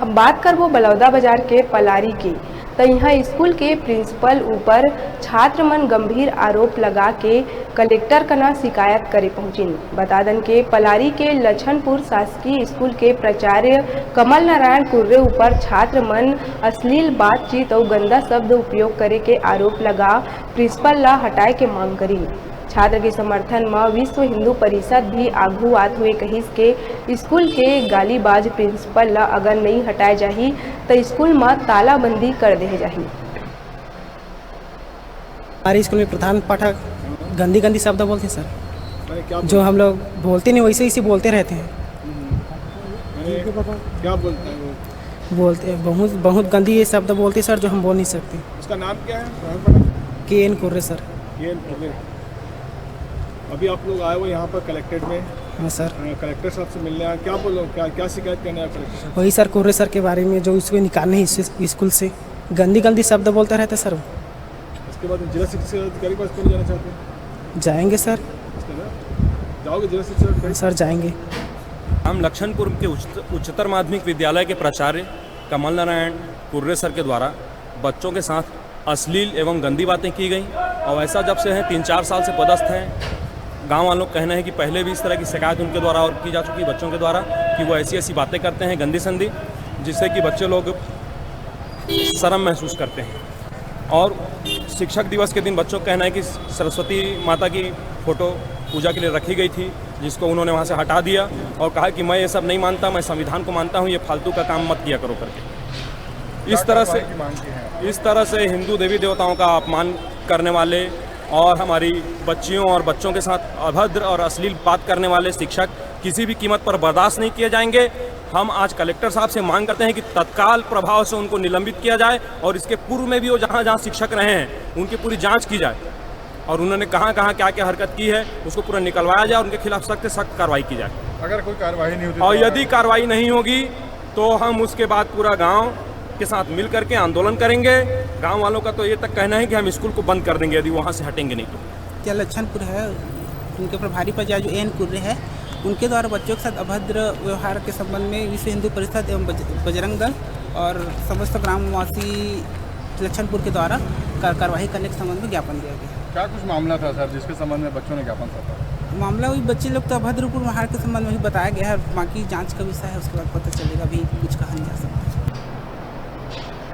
हम बात करबो बलौदा बाजार के पलारी की। तो यहाँ स्कूल के प्रिंसिपल ऊपर छात्र मन गंभीर आरोप लगा के कलेक्टर कना शिकायत करे पहुंचिन। बता दन के पलारी के लछनपुर शासकीय स्कूल के प्राचार्य कमल नारायण कुर्रे ऊपर छात्र मन अश्लील बातचीत और गंदा शब्द उपयोग करे के आरोप लगा प्रिंसिपल ला हटाए के मांग करी। छात्र के समर्थन में विश्व हिंदू परिषद भी आगू आत हुए कहिस के स्कूल के गालीबाज प्रिंसिपल ला अगर नहीं हटाए जाही तो स्कूल में तालाबंदी कर दे जाही। हमारे स्कूल में प्रधान पाठक गंदी गंदी शब्द बोलते हैं सर, जो हम लोग बोलते नहीं वैसे ही बोलते रहते हैं। क्या बोलते हैं? बोलते बहुत गंदी ये शब्द बोलते हैं सर, जो हम बोल नहीं सकते। उसका नाम क्या है? KN Kurre sir. KN Kurre. अभी आप लोग आए हो यहाँ पर कलेक्ट्रेट में? हाँ सर। कलेक्टर साहब से मिलने आए, क्या बोलो, क्या शिकायत करना है कलेक्टर? वही सर कुर्रे सर के बारे में, जो इसको निकालने ही स्कूल से गंदी गंदी शब्द बोलते रहते सर। उसके बाद जिला शिक्षा अधिकारी पास कौन जाना चाहते हैं? जाएंगे सर। जाओगे जिला शिक्षा अधिकारी? सर जाएंगे। हम लखनपुर के उच्चतर माध्यमिक विद्यालय के प्राचार्य कमल नारायण कुर्रे सर के द्वारा बच्चों के साथ अश्लील एवं गंदी बातें की गई और ऐसा जब से हैं 3-4 साल से पदस्थ हैं। गांव वालों का कहना है कि पहले भी इस तरह की शिकायत उनके द्वारा और की जा चुकी बच्चों के द्वारा कि वो ऐसी ऐसी बातें करते हैं गंदी संदी, जिससे कि बच्चे लोग शर्म महसूस करते हैं। और शिक्षक दिवस के दिन बच्चों का कहना है कि सरस्वती माता की फ़ोटो पूजा के लिए रखी गई थी, जिसको उन्होंने वहाँ से हटा दिया और कहा कि मैं ये सब नहीं मानता, मैं संविधान को मानता हूँ, ये फालतू का काम मत किया करो करके। इस तरह से हिंदू देवी देवताओं का अपमान करने वाले और हमारी बच्चियों और बच्चों के साथ अभद्र और अश्लील बात करने वाले शिक्षक किसी भी कीमत पर बर्दाश्त नहीं किए जाएंगे। हम आज कलेक्टर साहब से मांग करते हैं कि तत्काल प्रभाव से उनको निलंबित किया जाए और इसके पूर्व में भी वो जहाँ जहाँ शिक्षक रहे हैं उनकी पूरी जांच की जाए और उन्होंने कहाँ कहाँ क्या क्या हरकत की है उसको पूरा निकलवाया जाए और उनके खिलाफ सख्त से सख्त कार्रवाई की जाए। अगर कोई कार्रवाई नहीं होती और यदि कार्रवाई नहीं होगी तो हम उसके बाद पूरा गाँव के साथ मिल करके आंदोलन करेंगे। गांव वालों का तो ये तक कहना है कि हम स्कूल को बंद कर देंगे यदि वहां से हटेंगे नहीं तो। क्या लछनपुर है, उनके प्रभारी प्राचार्य जो KN कुर्रे है, उनके द्वारा बच्चों के साथ अभद्र व्यवहार के संबंध में विश्व हिंदू परिषद एवं बजरंग दल और समस्त ग्रामवासी लछनपुर के द्वारा कार्रवाई करने के संबंध में ज्ञापन दिया गया। क्या कुछ मामला था सर जिसके संबंध में बच्चों ने ज्ञापन सौंपा? मामला वही बच्चे लोग तो अभद्र व्यवहार के संबंध में ही बताया गया है, बाकी जाँच का विषय है, उसके बाद पता चलेगा। अभी कुछ कहा नहीं जा सकता।